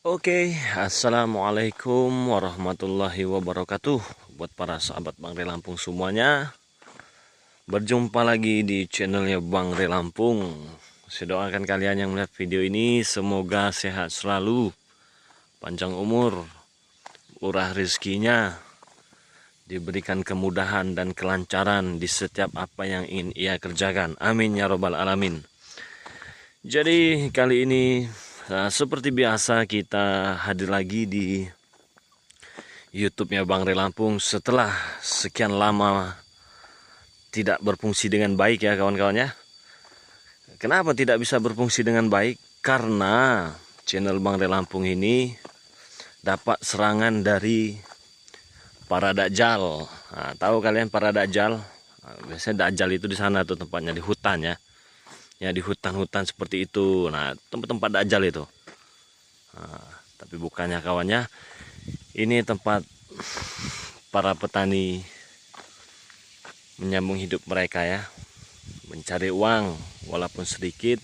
Oke, assalamualaikum warahmatullahi wabarakatuh. Buat para sahabat Bang Re Lampung semuanya, berjumpa lagi di channelnya Bang Re Lampung. Saya doakan kalian yang melihat video ini semoga sehat selalu, panjang umur, murah rezekinya, diberikan kemudahan dan kelancaran di setiap apa yang ingin ia kerjakan. Amin ya robbal alamin. Jadi kali ini seperti biasa kita hadir lagi di YouTube-nya Bang Re Lampung setelah sekian lama tidak berfungsi dengan baik ya kawan-kawan ya. Kenapa tidak bisa berfungsi dengan baik? Karena channel Bang Re Lampung ini dapat serangan dari para dajjal. Nah, tahu kalian para dajjal? Nah, biasanya dajjal itu di sana tuh tempatnya di hutan ya. Ya di hutan-hutan seperti itu. Nah, tempat-tempat dajjal itu. Nah, tapi bukannya kawannya, ini tempat para petani menyambung hidup mereka ya, mencari uang walaupun sedikit,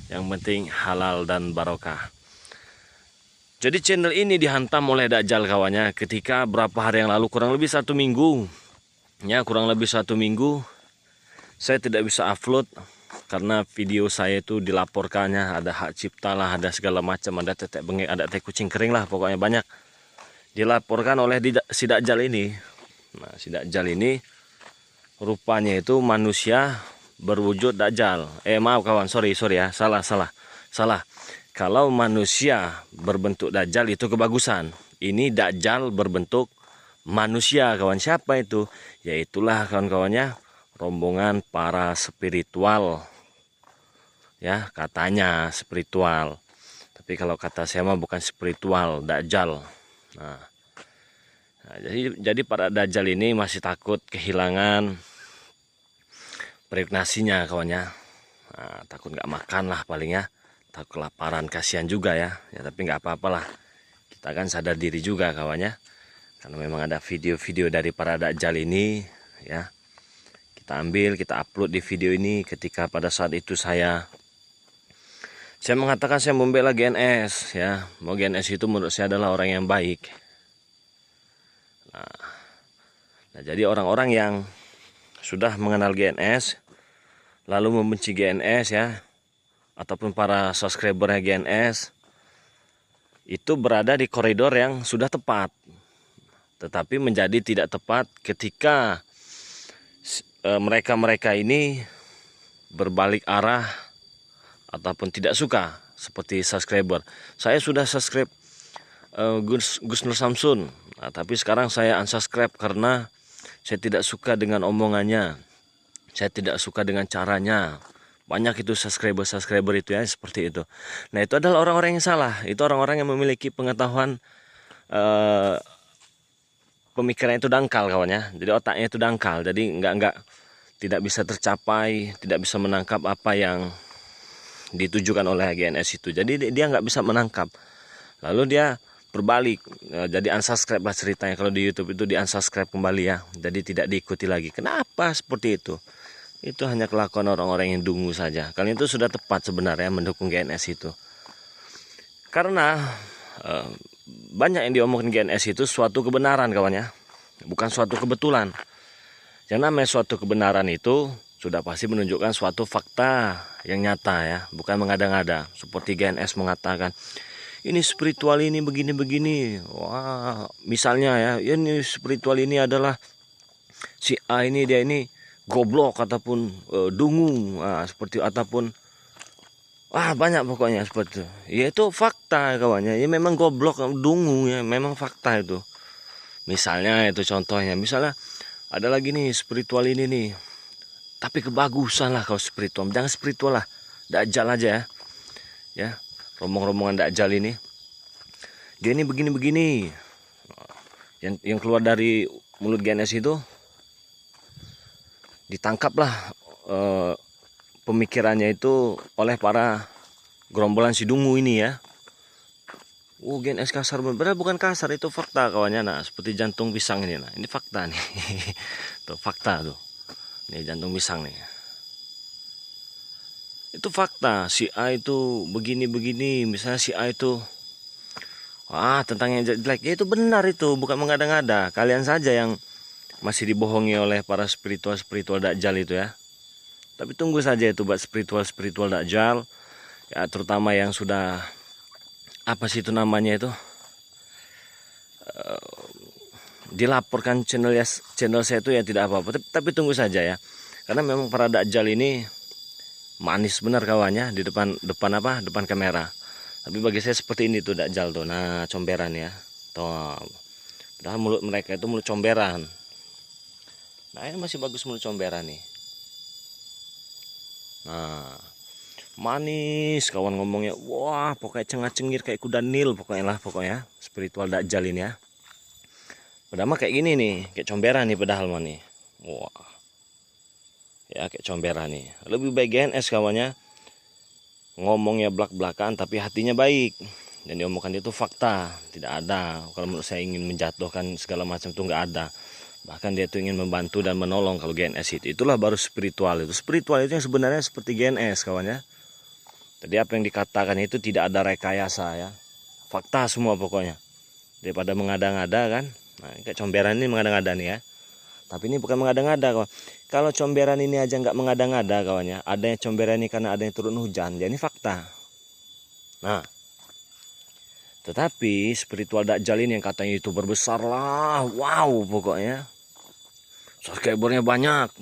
yang penting halal dan barokah. Jadi channel ini dihantam oleh dajjal kawannya ketika berapa hari yang lalu, kurang lebih 1 minggu ya, kurang lebih 1 minggu saya tidak bisa upload karena video saya itu dilaporkannya ada hak cipta lah, ada segala macam, ada tetek bengek, ada teh kucing kering lah, pokoknya banyak dilaporkan oleh si dajjal ini. Nah, si dajjal ini rupanya itu manusia berwujud dajjal. Maaf kawan, sorry ya, salah. Kalau manusia berbentuk dajjal itu kebagusan. Ini dajjal berbentuk manusia kawan. Siapa itu? Yaitulah kawan-kawannya rombongan para spiritual. Ya, katanya spiritual. Tapi kalau kata saya mah bukan spiritual, dajjal. Nah, jadi para dajjal ini masih takut kehilangan perik nasinya kawannya. Nah, takut nggak makan lah palingnya, takut kelaparan, kasihan juga ya. Ya tapi nggak apa-apalah, kita kan sadar diri juga kawannya, karena memang ada video-video dari para dajjal ini ya, kita ambil, kita upload di video ini ketika pada saat itu saya mengatakan saya membela GNS ya. Mau GNS itu menurut saya adalah orang yang baik. Nah jadi orang-orang yang sudah mengenal GNS lalu membenci GNS ya, ataupun para subscribernya GNS, itu berada di koridor yang sudah tepat, tetapi menjadi tidak tepat ketika mereka-mereka ini berbalik arah ataupun tidak suka. Seperti subscriber, saya sudah subscribe Gus Nur Samsun, nah, tapi sekarang saya unsubscribe karena saya tidak suka dengan omongannya, saya tidak suka dengan caranya. Banyak itu subscriber itu ya, seperti itu. Nah itu adalah orang-orang yang salah. Itu orang-orang yang memiliki pengetahuan, pemikiran itu dangkal kawan ya. Jadi otaknya itu dangkal. Jadi tidak bisa tercapai, tidak bisa menangkap apa yang ditujukan oleh GNS itu. Jadi dia nggak bisa menangkap. Lalu dia berbalik, jadi unsubscribe lah ceritanya. Kalau di YouTube itu di unsubscribe kembali ya. Jadi tidak diikuti lagi. Kenapa seperti itu? Itu hanya kelakuan orang-orang yang dungu saja. Kalian itu sudah tepat sebenarnya mendukung GNS itu. Karena banyak yang diomongin GNS itu suatu kebenaran kawan ya. Bukan suatu kebetulan. Yang namanya suatu kebenaran itu sudah pasti menunjukkan suatu fakta yang nyata ya. Bukan mengada-ngada. Seperti GNS mengatakan, ini spiritual ini begini-begini. Wah, misalnya ya, ini spiritual ini adalah si A ini, dia ini goblok ataupun dungu, seperti ataupun banyak pokoknya seperti itu. Ya itu fakta kawannya. Ya memang goblok, dungu ya, memang fakta itu. Misalnya itu contohnya, misalnya ada lagi nih spiritual ini nih, tapi kebagusan lah kalau spiritual, jangan spiritual lah, dajjal aja ya, rombongan dajjal ini, dia ini begini-begini, yang keluar dari mulut GNS itu ditangkaplah pemikirannya itu oleh para gerombolan si dungu ini ya. GNS kasar, benar bukan kasar, itu fakta kawannya. Nah seperti jantung pisang ini, nah ini fakta nih. Tuh fakta tuh, ini jantung pisang nih, itu fakta. Si A itu begini-begini, misalnya si A itu Wah, tentang yang jelek, ya itu benar itu, bukan mengada-ngada. Kalian saja yang masih dibohongi oleh para spiritual Dajjal itu ya. Tapi tunggu saja itu buat spiritual Dajjal, ya terutama yang sudah apa sih itu namanya itu, dilaporkan channel saya itu ya tidak apa-apa. Tapi tunggu saja ya, karena memang para Dajjal ini manis benar kawannya di depan kamera. Tapi bagi saya seperti ini tuh Dajjal tuh. Nah, comberan ya. Tuh. Padahal mulut mereka itu mulut comberan. Nah, ini masih bagus mulut comberan nih. Nah, manis kawan ngomongnya. Wah, pokoknya cengar-cengir kayak kuda Nil pokoknya spiritual Dajjal ini ya. Padahal mah kayak gini nih, kayak comberan nih padahal mah nih. Wah. Ya, kayak comberan nih. Lebih baik GNS kawannya. Ngomongnya belak-belakan tapi hatinya baik, dan diomongkan itu fakta, tidak ada kalau menurut saya ingin menjatuhkan segala macam itu nggak ada. Bahkan dia tuh ingin membantu dan menolong. Kalau GNS itulah baru spiritual. Spiritual itu yang sebenarnya seperti GNS kawannya. Jadi apa yang dikatakan itu tidak ada rekayasa ya, fakta semua pokoknya, daripada mengada-ngada kan. Nah, kayak comberan ini mengada-ngada nih ya. Tapi ini bukan mengada-ngada kawan. Kalau comberan ini aja nggak mengada-ngada kawannya. Adanya comberan ini karena adanya turun hujan. Jadi ini fakta. Nah, tetapi spiritual Dajjal ini yang katanya YouTuber besar lah. Wow pokoknya. Subscribernya banyak.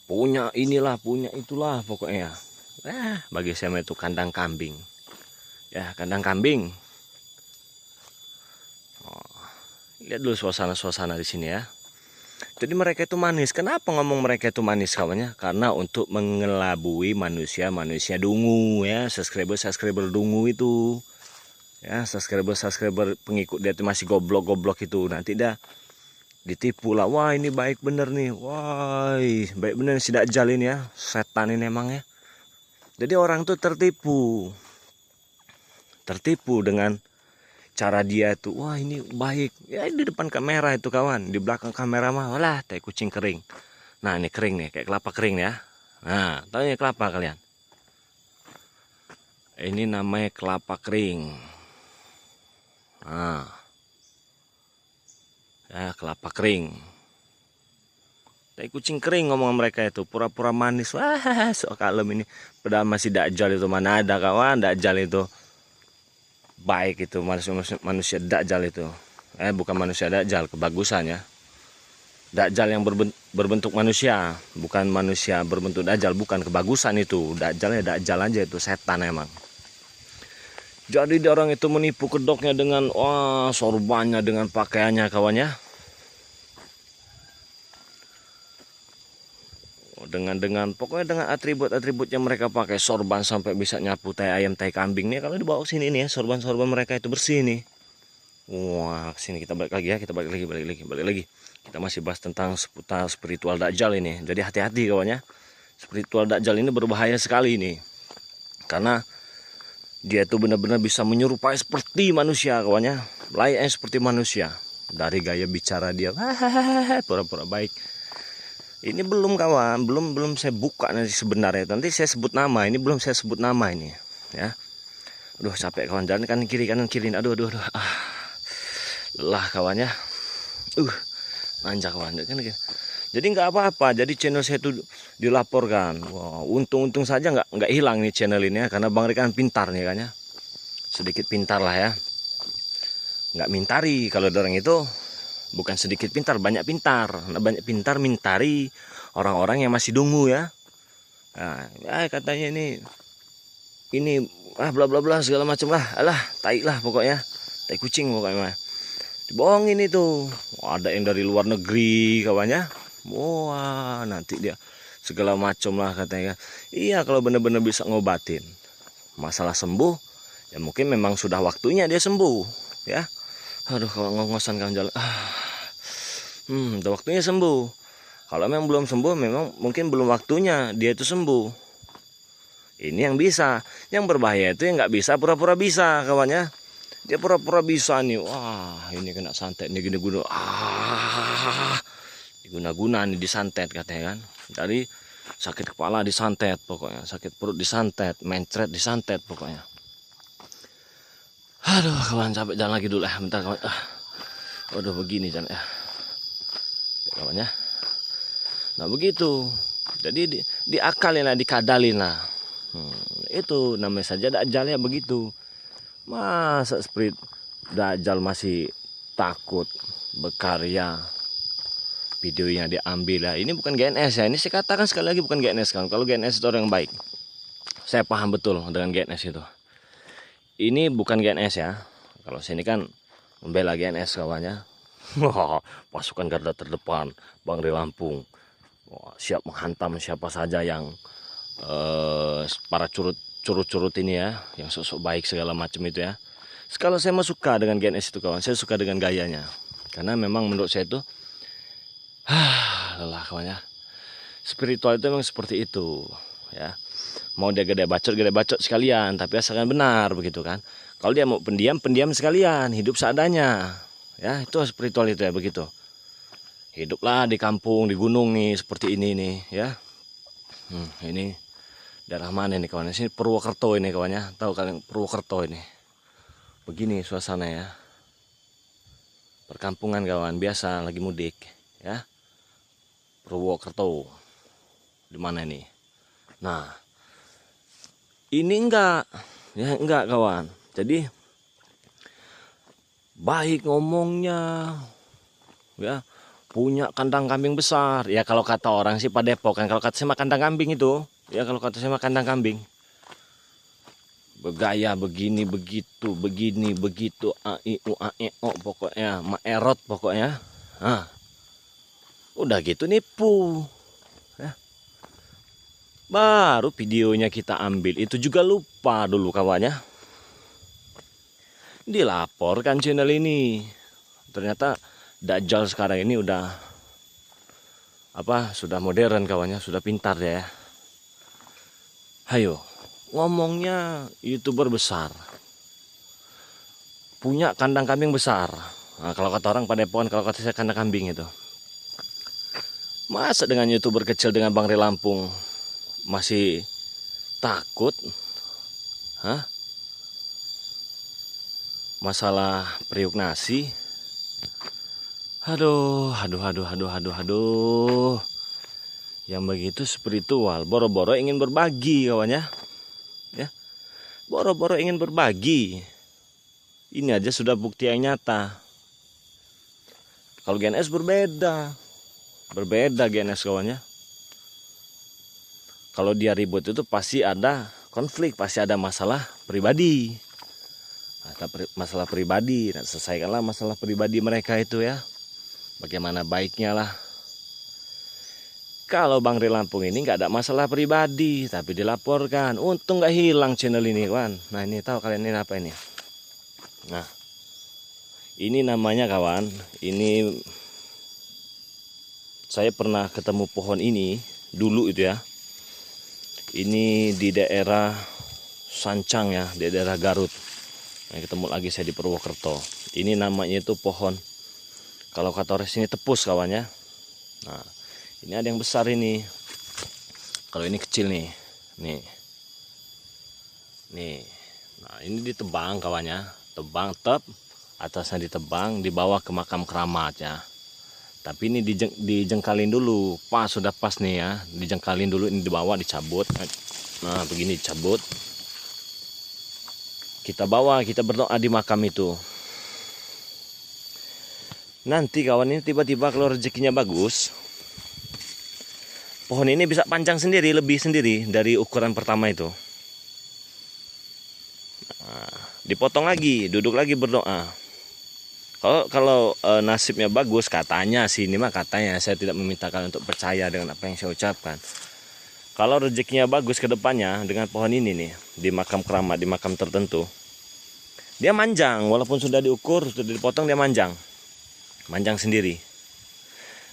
Punya inilah, punya itulah pokoknya. Bagi saya itu kandang kambing. Ya, kandang kambing. Lihat dulu suasana-suasana di sini ya. Jadi mereka itu manis. Kenapa ngomong mereka itu manis kawannya? Karena untuk mengelabui manusia dungu ya, subscriber dungu itu. Ya, subscriber pengikut dia itu masih goblok itu. Nanti dah ditipu lah. Wah, ini baik bener nih. Wah, baik bener si Dajjal ini ya. Setan ini emang ya. Jadi orang tuh tertipu. Tertipu dengan cara dia itu. Wah, ini baik ya, di depan kamera itu kawan, di belakang kamera mah walah tai kucing kering. Nah, ini kering nih, kayak kelapa kering ya. Nah, tahu ini kelapa kalian? Ini namanya kelapa kering. Nah, ya kelapa kering. Tai kucing kering ngomong mereka itu, pura-pura manis. Wah, sok kalem ini. Padahal masih Dajjal itu, mana ada kawan Dajjal itu baik itu, manusia Dajjal itu. Bukan manusia Dajjal, kebagusannya. Dajjal yang berbentuk manusia, bukan manusia berbentuk Dajjal, bukan kebagusan itu. Dajjal ya Dajjal aja itu, setan emang. Jadi orang itu menipu kedoknya dengan wah sorbannya, dengan pakaiannya kawannya. Dengan pokoknya dengan atribut yang mereka pakai, sorban sampai bisa nyapu tai ayam tai kambing nih. Kalau dibawa ke sini nih ya, sorban mereka itu bersih nih. Wah, kesini kita balik lagi ya, balik lagi. Kita masih bahas tentang seputar spiritual Dajjal ini. Jadi hati-hati kawannya. Spiritual Dajjal ini berbahaya sekali ini. Karena dia itu benar-benar bisa menyerupai seperti manusia kawannya. Layaknya seperti manusia. Dari gaya bicara dia, pura-pura baik. Ini belum kawan, belum saya buka nanti sebenarnya. Nanti saya sebut nama. Ini belum saya sebut nama ini ya. Aduh, capek kawan, jalan kanan kiri. Aduh. Lelah kawannya. Manja kawan kan. Jadi nggak apa-apa. Jadi channel saya itu dilaporkan. Wow, untung saja nggak hilang nih channel ini ya, karena Bang Rikan pintar nih kan ya. Sedikit pintar lah ya. Nggak mintari, kalau orang itu bukan sedikit pintar, banyak pintar. Nah, banyak pintar mintari orang-orang yang masih dungu ya. Nah, katanya ini bla bla bla segala macam lah. Alah, tai lah pokoknya. Tai kucing pokoknya. Dibohongin itu. Ada yang dari luar negeri kawannya. Wah, nanti dia segala macam lah katanya. Iya, kalau benar-benar bisa ngobatin masalah sembuh, ya mungkin memang sudah waktunya dia sembuh ya. Aduh, kalau ngos-ngosan kawan jalan. Udah waktunya sembuh. Kalau memang belum sembuh, memang mungkin belum waktunya dia itu sembuh. Ini yang bisa. Yang berbahaya itu yang nggak bisa pura-pura bisa kawannya. Dia pura-pura bisa nih. Wah, ini kena santet nih guna-guna. Diguna-guna nih disantet katanya kan. Dari sakit kepala disantet pokoknya, sakit perut disantet, mencret disantet pokoknya. Aduh kawan, capek, jalan lagi dulu ya, bentar kawan. Waduh begini jalan ya kawan ya. Nah begitu, jadi diakalin lah, dikadalin lah. Itu namanya saja Dajjalnya begitu. Masa spirit Dajjal masih takut berkarya, videonya diambil lah. Ini bukan GNS ya, ini saya katakan sekali lagi bukan GNS kan. Kalau GNS itu orang yang baik, saya paham betul dengan GNS itu. Ini bukan GNS ya. Kalau sini kan membela GNS kawannya. Pasukan garda terdepan Bangri Lampung. Siap menghantam siapa saja yang para curut ini ya, yang sosok baik segala macam itu ya. Kalau saya mah suka dengan GNS itu kawan, saya suka dengan gayanya. Karena memang menurut saya itu lelah kawan ya. Spiritual itu memang seperti itu ya. Mau dia gede bacot sekalian, tapi asalkan benar begitu kan. Kalau dia mau pendiam sekalian, hidup seadanya. Ya, itu spiritual itu ya begitu. Hiduplah di kampung, di gunung nih, seperti ini nih ya. Ini daerah mana ini kawan? Ini Purwokerto ini kawannya. Tahu kalian Purwokerto ini? Begini suasana ya. Perkampungan kawan, biasa lagi mudik ya. Purwokerto. Di mana ini? Nah, ini enggak kawan. Jadi baik ngomongnya ya, punya kandang kambing besar ya. Kalau kata orang sih pada Depok kan, kalau kata saya mah kandang kambing itu ya, kalau kata saya mah kandang kambing. Bergaya begini begitu a i u a e o pokoknya maerot pokoknya. Nah, udah gitu nipu ya. Baru videonya kita ambil itu juga lupa dulu kawannya, dilaporkan channel ini. Ternyata Dajjal sekarang ini udah sudah modern kawannya, sudah pintar ya. Hayo, ngomongnya YouTuber besar, punya kandang kambing besar. Nah, kalau kata orang Padepokan, kalau kata saya kandang kambing itu. Masa dengan YouTuber kecil dengan Bangri Lampung masih takut? Masalah periuk nasi. Aduh. Yang begitu spiritual, boro-boro ingin berbagi kawannya. Ya. Boro-boro ingin berbagi. Ini aja sudah bukti yang nyata. Kalau GNS berbeda GNS kawannya. Kalau dia ribut itu pasti ada konflik, pasti ada masalah pribadi. Masalah pribadi, selesaikanlah masalah pribadi mereka itu ya. Bagaimana baiknya lah. Kalau Bangri Lampung ini nggak ada masalah pribadi, tapi dilaporkan. Untung nggak hilang channel ini kawan. Nah ini tahu kalian ini apa ini? Nah ini namanya kawan, ini saya pernah ketemu pohon ini dulu itu ya. Ini di daerah Sancang ya, di daerah Garut. Nah, ketemu lagi saya di Purwokerto. Ini namanya itu pohon, kalau kata orang sini tepus kawannya. Nah, ini ada yang besar ini. Kalau ini kecil nih. Nih. Nah, ini ditebang kawannya. Tebang atasnya ditebang, dibawa ke makam keramat ya. Tapi ini dijengkalin dulu. Sudah pas nih ya. Dijengkalin dulu, ini dibawa, dicabut. Nah, begini dicabut. Kita bawa, kita berdoa di makam itu. Nanti kawan ini tiba-tiba kalau rezekinya bagus, pohon ini bisa panjang sendiri, lebih sendiri dari ukuran pertama itu. Nah, dipotong lagi, duduk lagi berdoa. Kalau nasibnya bagus, katanya sih, ini mah katanya, saya tidak meminta kalian untuk percaya dengan apa yang saya ucapkan. Kalau rezekinya bagus ke depannya dengan pohon ini nih, di makam keramat, di makam tertentu, dia manjang, walaupun sudah diukur, sudah dipotong, dia manjang sendiri.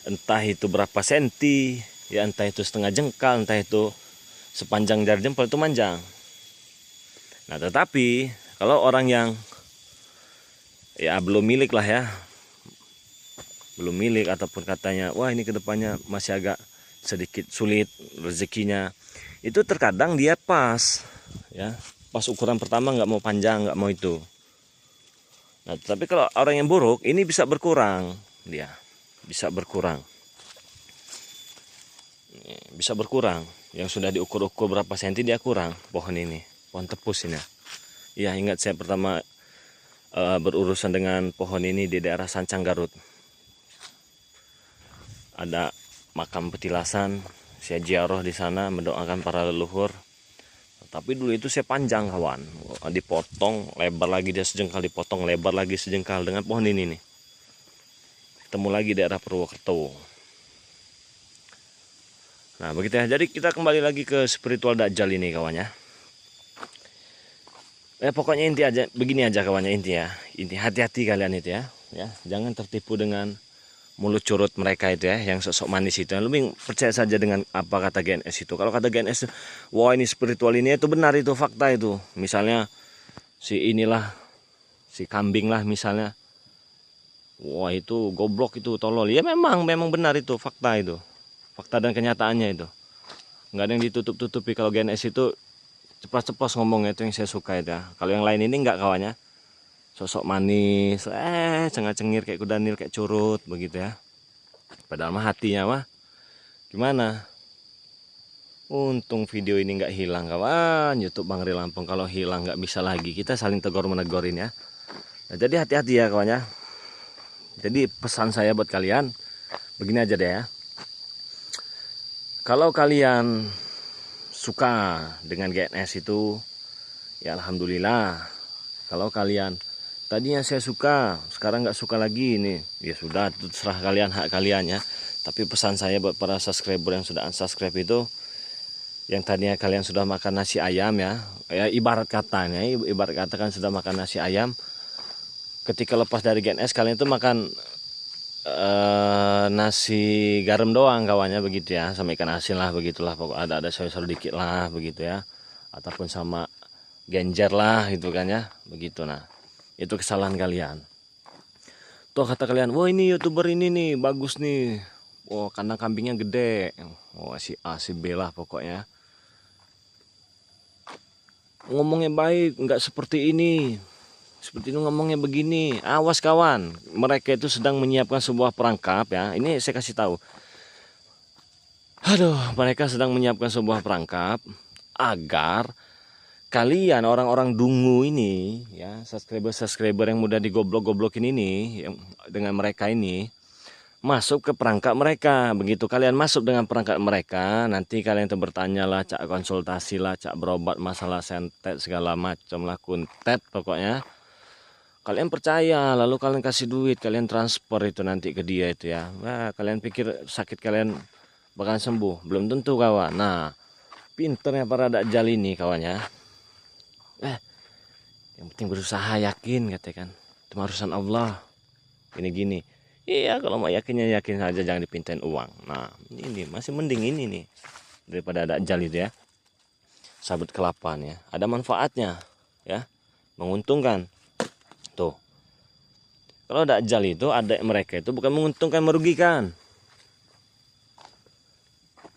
Entah itu berapa senti, ya entah itu setengah jengkal, entah itu sepanjang jari jempol, itu manjang. Nah tetapi kalau orang yang ya belum milik lah ya, belum milik ataupun katanya wah ini kedepannya masih agak sedikit sulit rezekinya, itu terkadang dia pas ya, pas ukuran pertama nggak mau panjang, nggak mau itu. Nah, tapi kalau orang yang buruk ini bisa berkurang, dia bisa berkurang. Bisa berkurang. Yang sudah diukur-ukur berapa senti dia kurang pohon ini, pohon tepus ini. Ya, ingat saya pertama berurusan dengan pohon ini di daerah Sancang Garut. Ada makam petilasan, saya ziarah di sana mendoakan para leluhur. Tapi dulu itu saya panjang kawan, dipotong lebar lagi dia sejengkal, dipotong lebar lagi sejengkal dengan pohon ini nih. Ketemu lagi daerah Purwokerto. Nah begitu ya, jadi kita kembali lagi ke spiritual Dajjal ini kawannya. Pokoknya inti aja, begini aja kawannya, inti ya, inti hati-hati kalian itu ya, jangan tertipu dengan mulut curut mereka itu ya, yang sok-sok manis itu. Lebih percaya saja dengan apa kata GNS itu. Kalau kata GNS, wah ini spiritual ini itu benar, itu fakta itu. Misalnya si inilah, si kambing lah misalnya, wah itu goblok itu, tolol. Ya memang benar itu, fakta itu. Fakta dan kenyataannya itu. Nggak ada yang ditutup-tutupi. Kalau GNS itu cepat-cepat ngomongnya, itu yang saya suka itu ya. Kalau yang lain ini enggak kawannya. Sosok manis, cengar-cengir kayak kuda nil, kayak curut begitu ya. Padahal mah hatinya mah gimana? Untung video ini nggak hilang kawan. YouTube Bang Ri Lampung kalau hilang nggak bisa lagi, kita saling tegur menegorin ya. Nah, jadi hati-hati ya kawan ya. Jadi pesan saya buat kalian begini aja deh ya. Kalau kalian suka dengan GNS itu ya alhamdulillah. Kalau kalian tadinya saya suka, sekarang nggak suka lagi nih, ya sudah, itu terserah kalian, hak kalian ya. Tapi pesan saya buat para subscriber yang sudah unsubscribe itu, yang tadinya kalian sudah makan nasi ayam ya, ibarat katanya, ibarat kata kan sudah makan nasi ayam, ketika lepas dari GNS kalian itu makan nasi garam doang kawannya begitu ya, sama ikan asin lah begitulah, pokok ada sayur-sayur dikit lah begitu ya, ataupun sama genjer lah gitu kan ya, begitu. Nah itu kesalahan kalian. Tuh kata kalian, wah ini youtuber ini nih bagus nih, wah kandang kambingnya gede, wah si A si B lah pokoknya, ngomongnya baik, nggak seperti ini, seperti itu ngomongnya begini. Awas kawan, mereka itu sedang menyiapkan sebuah perangkap ya, ini saya kasih tahu. Aduh, mereka sedang menyiapkan sebuah perangkap agar kalian orang-orang dungu ini ya, subscriber yang mudah digoblok-goblokin ini, yang dengan mereka ini masuk ke perangkap mereka. Begitu kalian masuk dengan perangkap mereka, nanti kalian tuh bertanya lah, cak konsultasi lah, cak berobat masalah sentet segala macam lah, kuntet pokoknya. Kalian percaya, lalu kalian kasih duit, kalian transfer itu nanti ke dia itu ya. Nah, kalian pikir sakit kalian bakal sembuh, belum tentu kawan. Nah, pinternya para Dajjal ini kawannya. Yang penting berusaha, yakin katakan, itu urusan Allah, gini-gini. Iya kalau mau yakinnya yakin saja, jangan dipintain uang. Nah ini masih mending ini nih daripada Dajjal itu ya, sabut kelapa ya, ada manfaatnya ya, menguntungkan. Tuh kalau Dajjal itu ada mereka itu bukan menguntungkan,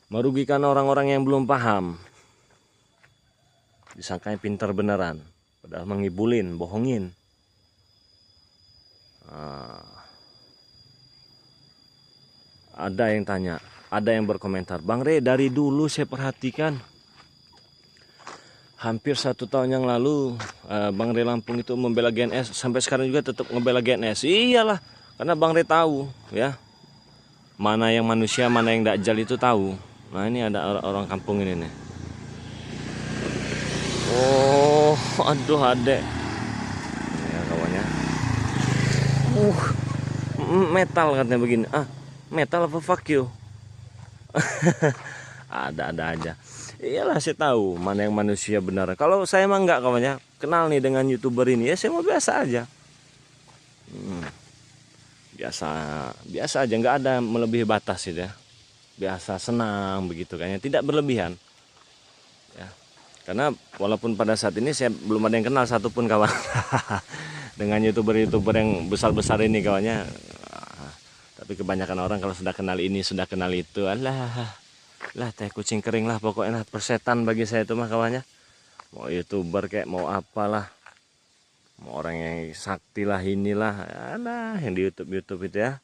merugikan orang-orang yang belum paham, disangkanya pintar beneran, padahal mengibulin, bohongin. Ada yang tanya, ada yang berkomentar, Bang Re, dari dulu saya perhatikan, hampir 1 tahun yang lalu Bang Re Lampung itu membela GNS, sampai sekarang juga tetap ngebela GNS. Iyalah, karena Bang Re tahu ya, mana yang manusia, mana yang Dajjal itu tahu. Nah ini ada orang kampung ini nih. Oh, aduh adek. Ya kawannya. Metal katanya begini. Metal apa fuck you? Ada aja. Iyalah saya tahu mana yang manusia benar. Kalau saya mah enggak kawannya. Kenal nih dengan YouTuber ini ya, saya mau biasa aja. Biasa aja, nggak ada melebihi batas gitu ya. Biasa, senang begitu kayaknya, tidak berlebihan. Ya. Karena walaupun pada saat ini saya belum ada yang kenal satupun kawan dengan YouTuber yang besar-besar ini kawannya. Tapi kebanyakan orang kalau sudah kenal ini, sudah kenal itu, lah teh kucing kering lah pokoknya, persetan bagi saya itu mah kawannya. Mau YouTuber kayak mau apalah, orang yang sakti lah inilah, ada yang di YouTube itu ya.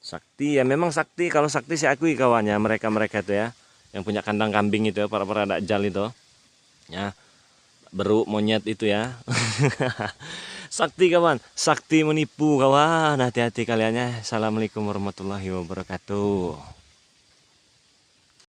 Sakti ya memang sakti, kalau sakti saya akui kawannya mereka itu ya, yang punya kandang kambing itu ya, para dakjal itu ya, beruk monyet itu ya. Sakti kawan, sakti menipu kawan, hati-hati kalian ya. Assalamualaikum warahmatullahi wabarakatuh.